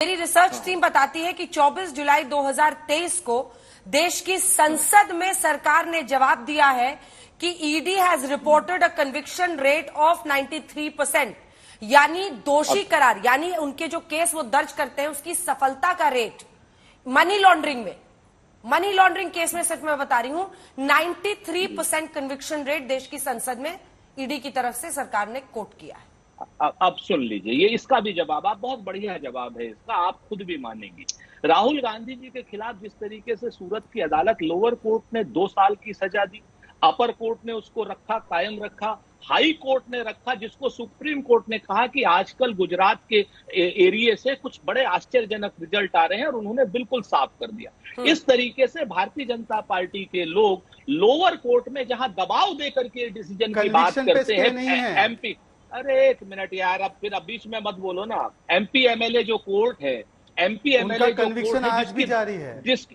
मेरी research team बताती है कि 24 जुलाई 2023 को देश की संसद में सरकार ने जवाब दिया है कि ED has reported a conviction rate of 93%, यानी दोषी करार, यानी उनके जो केस वो दर्ज करते हैं उसकी सफलता का रेट मनी लॉन्ड्रिंग केस में, सच में बता रही हूं, 93% कन्विक्शन रेट देश की संसद में ईडी की तरफ से सरकार ने कोट किया है। अब सुन लीजिए, ये इसका भी जवाब, आप बहुत बढ़िया जवाब है इसका, आप खुद भी मानेंगी। राहुल गांधी जी के खिलाफ जिस तरीके से सूरत की अदालत, लोअर कोर्ट ने 2 साल की सजा दी, अपर कोर्ट ने उसको रखा, कायम रखा, हाई कोर्ट ने रखा, जिसको सुप्रीम कोर्ट ने कहा कि आजकल गुजरात के एरिया से कुछ बड़े आश्चर्यजनक रिजल्ट आ रहे हैं, और उन्होंने बिल्कुल साफ कर दिया। इस तरीके से भारतीय जनता पार्टी के लोग लोअर कोर्ट में जहां दबाव देकर के डिसीजन की बात करते हैं, एमपी, अरे एक मिनट यार, अब बीच में मत बोलो ना। एमपी एमएलए जो कोर्ट है, एमपी एमएलए कन्विक्शन आज भी जारी है, जिस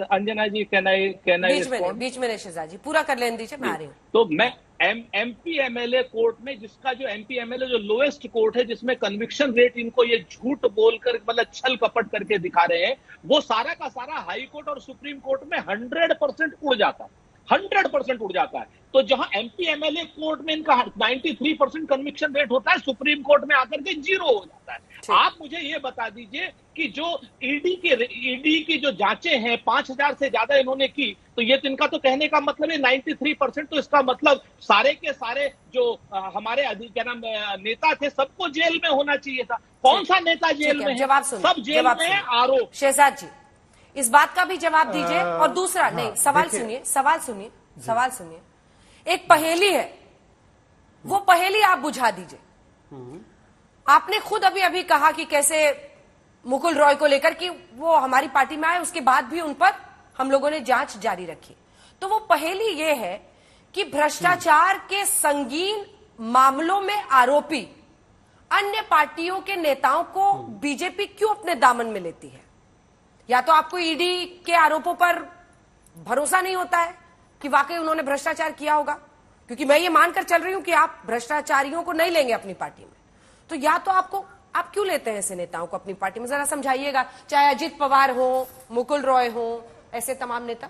अंजना जी बीच में शेजा जी पूरा कर लेने दीजिए, मैं आ रही हूं। तो मैं एमपी एमएलए कोर्ट में, जिसका जो एमपी एमएलए जो लोएस्ट कोर्ट है, जिसमें कन्विक्शन रेट इनको ये झूठ बोलकर, मतलब छल कपट करके दिखा रहे हैं, वो सारा का सारा हाई कोर्ट और सुप्रीम कोर्ट में 100% उड़ जाता है, 100% उड़ जाता है। तो जहां एमपी एमएलए कोर्ट में इनका 93% कन्विक्शन रेट होता है, सुप्रीम कोर्ट में आकर के 0 हो जाता है। आप मुझे ये बता दीजिए कि जो ईडी की जो जांचें हैं 5000 से ज्यादा इन्होंने की, तो ये इनका तो कहने का मतलब है 93%, तो इसका मतलब सारे के सारे जो हमारे क्या नाम नेता थे, सबको जेल में होना चाहिए था। कौन सा नेता जेल में है? जवाब सुनिए, सब जेल में है। आरोप शहजाद जी इस बात का भी जवाब दीजिए, और दूसरा नहीं, सवाल सुनिए। एक पहेली है, वो पहेली आप बुझा दीजिए। आपने खुद अभी कहा कि कैसे मुकुल रॉय को लेकर कि वो हमारी पार्टी में आए, उसके बाद भी उन पर हम लोगों ने जांच जारी रखी। तो वो पहेली ये है कि भ्रष्टाचार के संगीन मामलों में आरोपी अन्य पार्टियों के नेताओं को बीजेपी क्यों अपने दामन में लेती है? या तो आपको ईडी के आरोपों पर भरोसा नहीं होता है कि वाकई उन्होंने भ्रष्टाचार किया होगा, क्योंकि मैं ये मानकर चल रही हूं कि आप भ्रष्टाचारियों को नहीं लेंगे अपनी पार्टी में, तो या तो आप क्यों लेते हैं ऐसे नेताओं को अपनी पार्टी में? जरा समझाइएगा, चाहे अजित पवार हो, मुकुल रॉय हो, ऐसे तमाम नेता।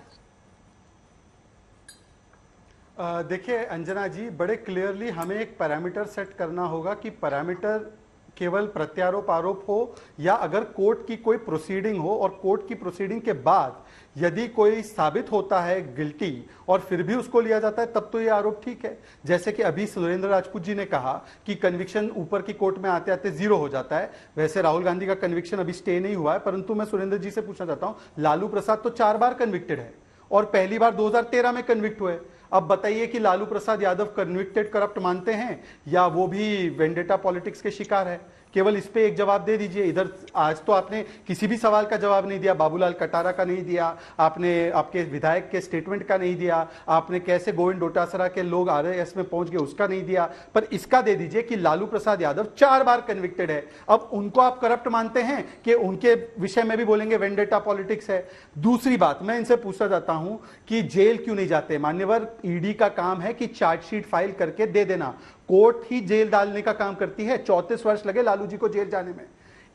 देखिए अंजना जी, बड़े क्लियरली हमें एक पैरामीटर सेट करना होगा कि पैरामीटर केवल प्रत्यारोप आरोप हो, या अगर कोर्ट की कोई प्रोसीडिंग हो और कोर्ट की प्रोसीडिंग के बाद यदि कोई साबित होता है गिल्टी और फिर भी उसको लिया जाता है, तब तो ये आरोप ठीक है। जैसे कि अभी सुरेंद्र राजपूत जी ने कहा कि कन्विक्शन ऊपर की कोर्ट में आते आते 0 हो जाता है। वैसे राहुल गांधी का कन्विक्शन अभी स्टे नहीं हुआ है, परंतु मैं सुरेंद्र जी से पूछना चाहता हूं, लालू प्रसाद तो 4 बार कन्विक्टेड है और पहली बार 2013 में कन्विक्ट हुए। अब बताइए कि लालू प्रसाद यादव कन्विक्टेड करप्ट मानते हैं या वो भी वेंडेटा पॉलिटिक्स के शिकार है? केवल इस पे एक जवाब दे दीजिए। इधर आज तो आपने किसी भी सवाल का जवाब नहीं दिया, बाबूलाल कटारा का नहीं दिया आपने, आपके विधायक के स्टेटमेंट का नहीं दिया आपने, कैसे गोविंद डोटासरा के लोग आरएस में पहुंच गए उसका नहीं दिया, पर इसका दे दीजिए कि लालू प्रसाद यादव 4 बार कन्विक्टेड है। अब उनको आप करप्ट मानते हैं कि उनके विषय में भी बोलेंगे वेंडेटा पॉलिटिक्स है? दूसरी बात मैं इनसे पूछना चाहता हूं कि जेल क्यों नहीं जाते? मान्यवर, ईडी का काम है कि चार्जशीट फाइल करके दे देना, कोर्ट ही जेल डालने का काम करती है। 34 वर्ष लगे लालू जी को जेल जाने में।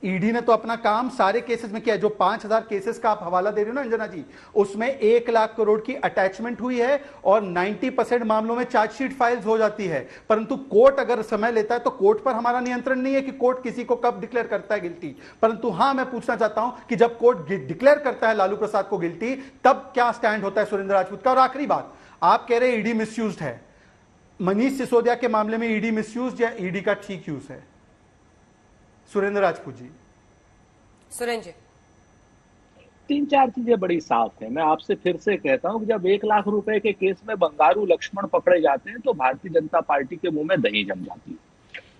ईडी ने तो अपना काम सारे केसेस में किया। जो 5000 केसेस का आप हवाला दे रहे हो ना अंजना जी, उसमें 1 लाख करोड़ की अटैचमेंट हुई है और 90% मामलों में चार्जशीट फाइल्स हो जाती है। परंतु कोर्ट अगर समय लेता है तो कोर्ट पर हमारा नियंत्रण नहीं है कि कोर्ट किसी को कब डिक्लेयर करता है गिल्टी। परंतु हां, मैं पूछना चाहता हूं कि जब कोर्ट डिक्लेयर करता है लालू प्रसाद को गिल्टी, तब क्या स्टैंड होता है सुरेंद्र राजपूत का? और आखिरी बात, आप कह रहे ईडी मिसयूज्ड है। मनीष सिसोदिया के मामले में ईडी मिसयूज या ईडी का ठीक यूज है? सुरेंद्र राजपूत जी। सुरेंद्र जी, 3-4 चीजें बड़ी साफ है। मैं आपसे फिर से कहता हूं कि जब 1 लाख रुपए के केस में बंगारू लक्ष्मण पकड़े जाते हैं तो भारतीय जनता पार्टी के मुंह में दही जम जाती है।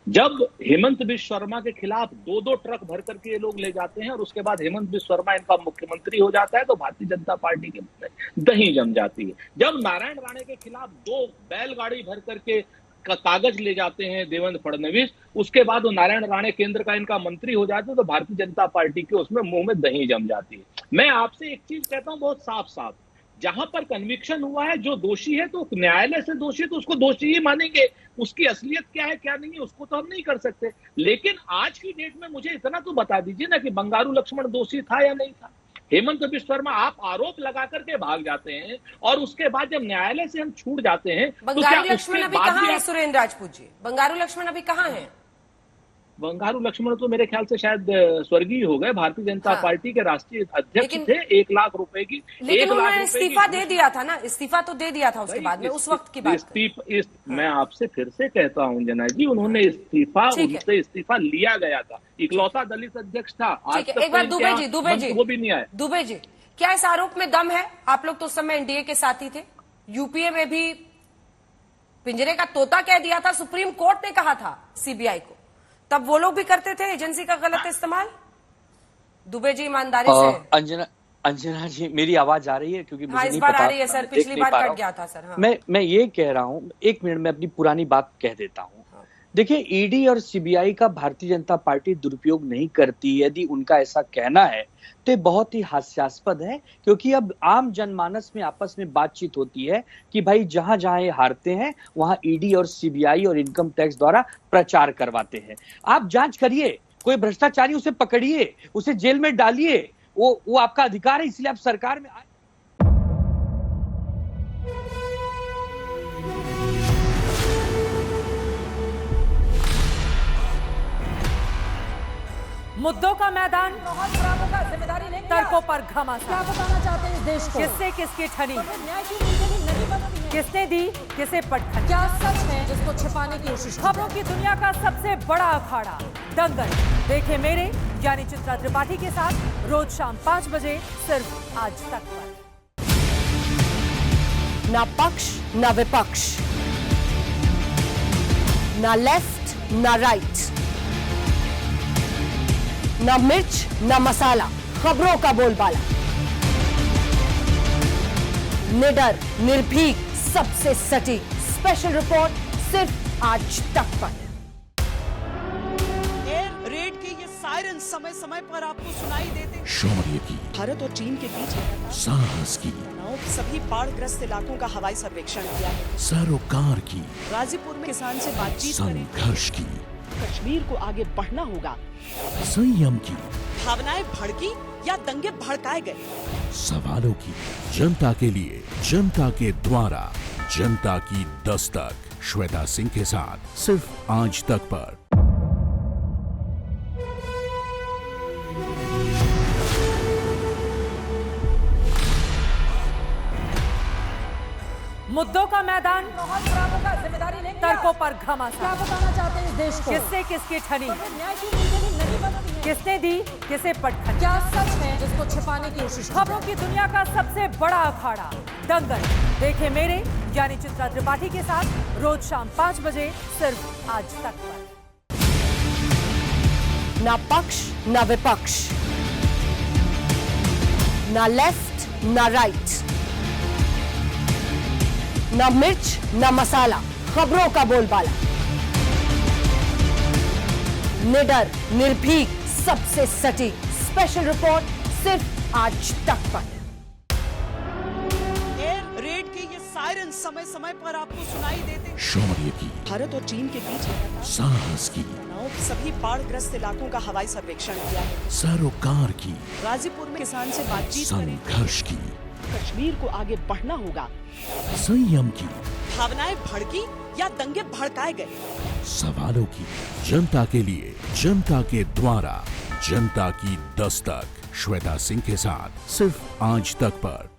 जब हेमंत बिश्व शर्मा के खिलाफ 2-2 ट्रक भर करके ये लोग ले जाते हैं और उसके बाद हेमंत बिश्व शर्मा इनका मुख्यमंत्री हो जाता है, तो भारतीय जनता पार्टी के मुंह में दही जम जाती है। जब नारायण राणे के खिलाफ 2 बैलगाड़ी भर करके कागज ले जाते हैं देवेंद्र फडणवीस, उसके बाद वो नारायण राणे केंद्र का इनका मंत्री हो जाते हैं, तो भारतीय जनता पार्टी के उसमें मुंह में दही जम जाती है। मैं आपसे एक चीज कहता हूं बहुत साफ साफ, जहां पर कन्विक्शन हुआ है, जो दोषी है तो न्यायालय से दोषी है तो उसको दोषी ही मानेंगे। उसकी असलियत क्या है क्या नहीं है उसको तो हम नहीं कर सकते। लेकिन आज की डेट में मुझे इतना तो बता दीजिए ना कि बंगारू लक्ष्मण दोषी था या नहीं था। हेमंत बिश्व शर्मा, आप आरोप लगा करके भाग जाते हैं और उसके बाद जब न्यायालय से हम छूट जाते हैं तो क्या बंगारू लक्ष्मण उसके अभी बाद कहाँ भी है सुरेंद्र राजपूत जी? बंगारू लक्ष्मण अभी कहाँ है? बंगारू लक्ष्मण तो मेरे ख्याल से शायद स्वर्गीय हो गए। भारतीय जनता हाँ। पार्टी के राष्ट्रीय अध्यक्ष लेकिन- थे। 1 लाख रुपए की, लेकिन 1 लाख उन्होंने रुपए इस्तीफा की दे दिया था ना, इस्तीफा तो दे दिया था उसके बाद में, उस वक्त की बात कर। मैं आपसे फिर से कहता हूं जना जी, उन्होंने इस्तीफा, ठीक है। उनसे इस्तीफा लिया गया था। इकलौता दलित अध्यक्ष था। आज ठीक है, तक एक बार तो दुबे इनके जी, दुबे जी, वो भी नहीं आए। दुबे जी, क्या इस आरोप में दम है? आप लोग तो उस समय एनडीए के साथी थे, यूपीए में भी पिंजरे का तोता कह दिया था सुप्रीम कोर्ट ने कहा था सीबीआई को, तब वो लोग भी करते थे एजेंसी का गलत इस्तेमाल? दुबे जी ईमानदारी से। अंजना जी, मेरी आवाज आ रही है? क्योंकि मुझे हाँ, इस नहीं बार पता, आ रही है सर, मैं पिछली देख नहीं बार पा रहा कट हूं। गया था सर। हाँ। मैं ये कह रहा हूं, 1 मिनट में अपनी पुरानी बात कह देता हूं। देखिए, ईडी और सीबीआई का भारतीय जनता पार्टी दुरुपयोग नहीं करती, यदि उनका ऐसा कहना है तो ये बहुत ही हास्यास्पद है। क्योंकि अब आम जनमानस में आपस में बातचीत होती है कि भाई जहां जहां ये हारते हैं वहां ईडी और सीबीआई और इनकम टैक्स द्वारा प्रचार करवाते हैं। आप जांच करिए, कोई भ्रष्टाचारी उसे पकड़िए, उसे जेल में डालिए, वो आपका अधिकार है, इसलिए आप सरकार में आए। मुद्दों का मैदान, जिम्मेदारी नहीं, तर्कों पर घमासान, क्या बताना चाहते हैं इस देश को? किससे किसकी ठनी, न्याय की नीति नहीं बनती है। किसने दी किसे पटखनी। क्या सच है जिसको छिपाने की कोशिश? खबरों की दुनिया का सबसे बड़ा अखाड़ा दंगल, देखे मेरे यानी चित्रा त्रिपाठी के साथ रोज शाम 5 बजे सिर्फ आज तक पर। ना पक्ष ना विपक्ष, ना लेफ्ट ना राइट, ना मिर्च ना मसाला, खबरों का बोलबाला, निडर निर्भीक सबसे सटीक स्पेशल रिपोर्ट सिर्फ आज तक पर। एयर रेड के ये सायरन समय समय पर आपको सुनाई देते। शौर्य की, भारत और चीन के बीच साहस की, सेनाओं के सभी बाढ़ग्रस्त इलाकों का हवाई सर्वेक्षण किया है। सरोकार की, गाजीपुर में किसान से बातचीत करें। संघर्ष की, कश्मीर को आगे बढ़ना होगा। संयम की, भावनाएं भड़की या दंगे भड़काए गए। सवालों की, जनता के लिए, जनता के द्वारा, जनता की दस्तक। श्वेता सिंह के साथ सिर्फ आज तक पर। मुद्दों का मैदान, जिम्मेदारी नहीं, तर्कों पर घमासान, क्या बताना चाहते हैं इस देश को? किससे किसकी ठनी, न्याय की नीति नहीं बनती है। किसने दी किसे पटखनी। क्या सच है जिसको छिपाने की कोशिश? खबरों की दुनिया का सबसे बड़ा अखाड़ा दंगल, देखे मेरे यानी चित्रा त्रिपाठी के साथ रोज शाम 5 बजे सिर्फ आज तक पर। ना पक्ष ना विपक्ष, ना लेफ्ट ना राइट, ना मिर्च ना मसाला, खबरों का बोलबाला, निडर निर्भीक सबसे सटीक स्पेशल रिपोर्ट सिर्फ आज तक पर। एयर रेड के ये सायरन समय समय पर आपको सुनाई देते। शौर्य की, भारत और चीन के बीच साहस की, सेनाओं के सभी बाढ़ग्रस्त इलाकों का हवाई सर्वेक्षण किया है। सरोकार की, गाजीपुर में किसान से बातचीत करें। संघर्ष की, कश्मीर को आगे बढ़ना होगा। संयम की, भावनाएं भड़की या दंगे भड़काए गए। सवालों की, जनता के लिए, जनता के द्वारा, जनता की दस्तक। श्वेता सिंह के साथ सिर्फ आज तक पर।